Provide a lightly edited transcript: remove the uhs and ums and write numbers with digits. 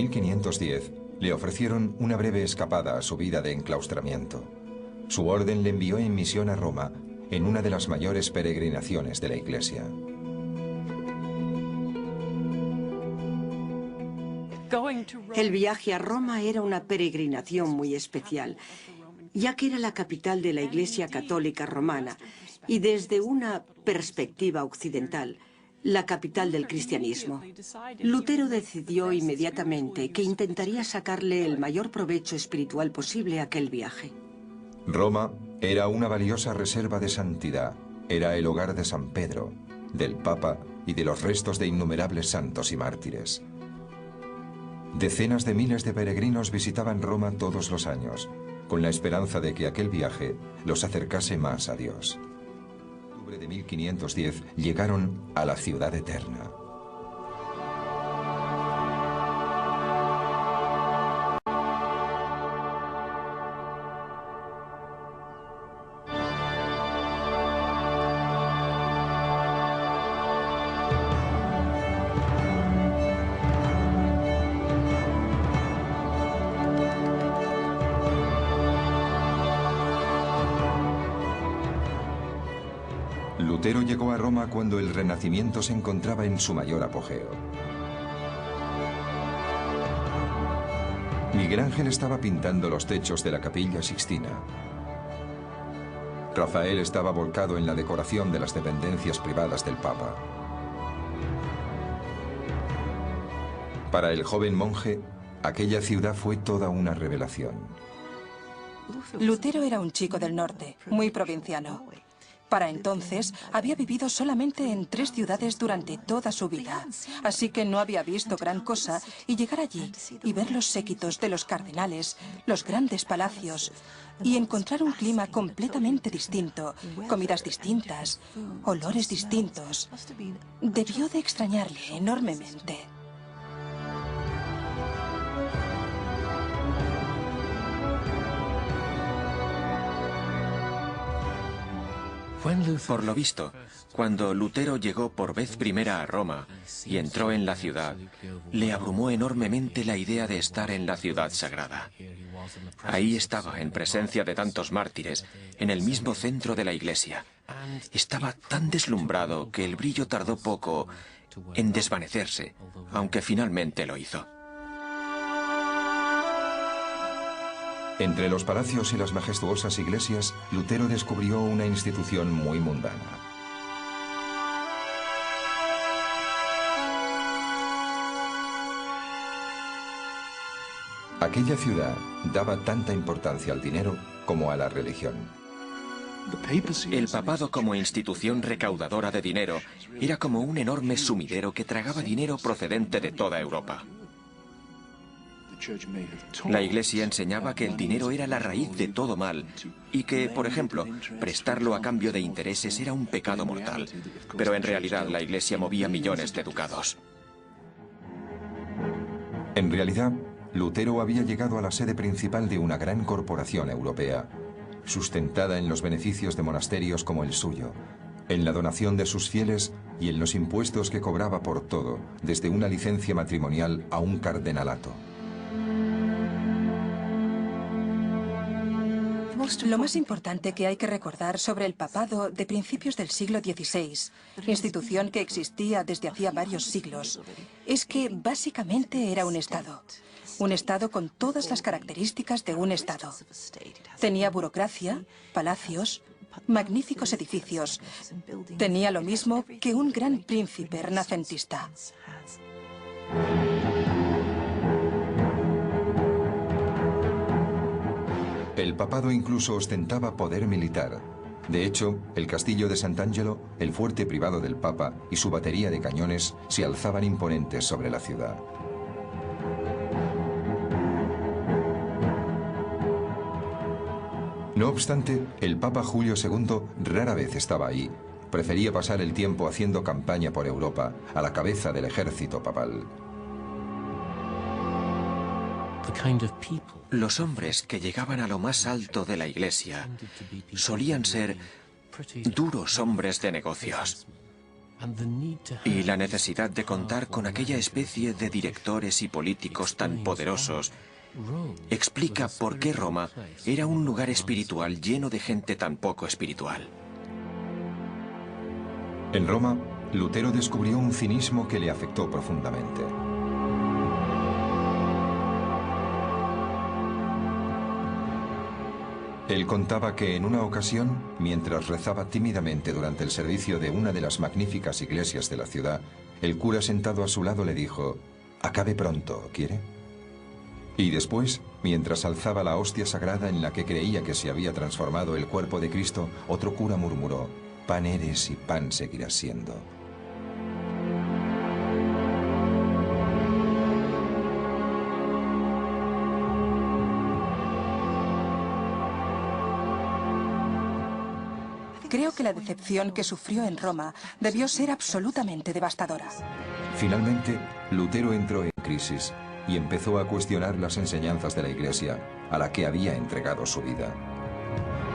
1510 le ofrecieron una breve escapada a su vida de enclaustramiento. Su orden le envió en misión a Roma en una de las mayores peregrinaciones de la Iglesia. El viaje a Roma era una peregrinación muy especial, ya que era la capital de la Iglesia Católica Romana y desde una perspectiva occidental, la capital del cristianismo. Lutero decidió inmediatamente que intentaría sacarle el mayor provecho espiritual posible a aquel viaje. Roma era una valiosa reserva de santidad. Era el hogar de San Pedro, del Papa y de los restos de innumerables santos y mártires. Decenas de miles de peregrinos visitaban Roma todos los años, con la esperanza de que aquel viaje los acercase más a Dios. En octubre de 1510 llegaron a la ciudad eterna. Lutero llegó a Roma cuando el Renacimiento se encontraba en su mayor apogeo. Miguel Ángel estaba pintando los techos de la Capilla Sixtina. Rafael estaba volcado en la decoración de las dependencias privadas del Papa. Para el joven monje, aquella ciudad fue toda una revelación. Lutero era un chico del norte, muy provinciano. Para entonces, había vivido solamente en 3 ciudades durante toda su vida, así que no había visto gran cosa, y llegar allí y ver los séquitos de los cardenales, los grandes palacios, y encontrar un clima completamente distinto, comidas distintas, olores distintos, debió de extrañarle enormemente. Por lo visto, cuando Lutero llegó por vez primera a Roma y entró en la ciudad, le abrumó enormemente la idea de estar en la ciudad sagrada. Ahí estaba, en presencia de tantos mártires, en el mismo centro de la iglesia. Estaba tan deslumbrado que el brillo tardó poco en desvanecerse, aunque finalmente lo hizo. Entre los palacios y las majestuosas iglesias, Lutero descubrió una institución muy mundana. Aquella ciudad daba tanta importancia al dinero como a la religión. El papado como institución recaudadora de dinero era como un enorme sumidero que tragaba dinero procedente de toda Europa. La Iglesia enseñaba que el dinero era la raíz de todo mal y que, por ejemplo, prestarlo a cambio de intereses era un pecado mortal. Pero en realidad la Iglesia movía millones de ducados. En realidad, Lutero había llegado a la sede principal de una gran corporación europea, sustentada en los beneficios de monasterios como el suyo, en la donación de sus fieles y en los impuestos que cobraba por todo, desde una licencia matrimonial a un cardenalato. Lo más importante que hay que recordar sobre el papado de principios del siglo XVI, institución que existía desde hacía varios siglos, es que básicamente era un Estado. Un Estado con todas las características de un Estado. Tenía burocracia, palacios, magníficos edificios. Tenía lo mismo que un gran príncipe renacentista. El papado incluso ostentaba poder militar. De hecho, el castillo de Sant'Angelo, el fuerte privado del Papa y su batería de cañones se alzaban imponentes sobre la ciudad. No obstante, el Papa Julio II rara vez estaba ahí. Prefería pasar el tiempo haciendo campaña por Europa, a la cabeza del ejército papal. Los hombres que llegaban a lo más alto de la Iglesia solían ser duros hombres de negocios. Y la necesidad de contar con aquella especie de directores y políticos tan poderosos explica por qué Roma era un lugar espiritual lleno de gente tan poco espiritual. En Roma, Lutero descubrió un cinismo que le afectó profundamente. Él contaba que en una ocasión, mientras rezaba tímidamente durante el servicio de una de las magníficas iglesias de la ciudad, el cura sentado a su lado le dijo: «Acabe pronto, ¿quiere?». Y después, mientras alzaba la hostia sagrada en la que creía que se había transformado el cuerpo de Cristo, otro cura murmuró: «Pan eres y pan seguirás siendo». Creo que la decepción que sufrió en Roma debió ser absolutamente devastadora. Finalmente, Lutero entró en crisis y empezó a cuestionar las enseñanzas de la Iglesia, a la que había entregado su vida.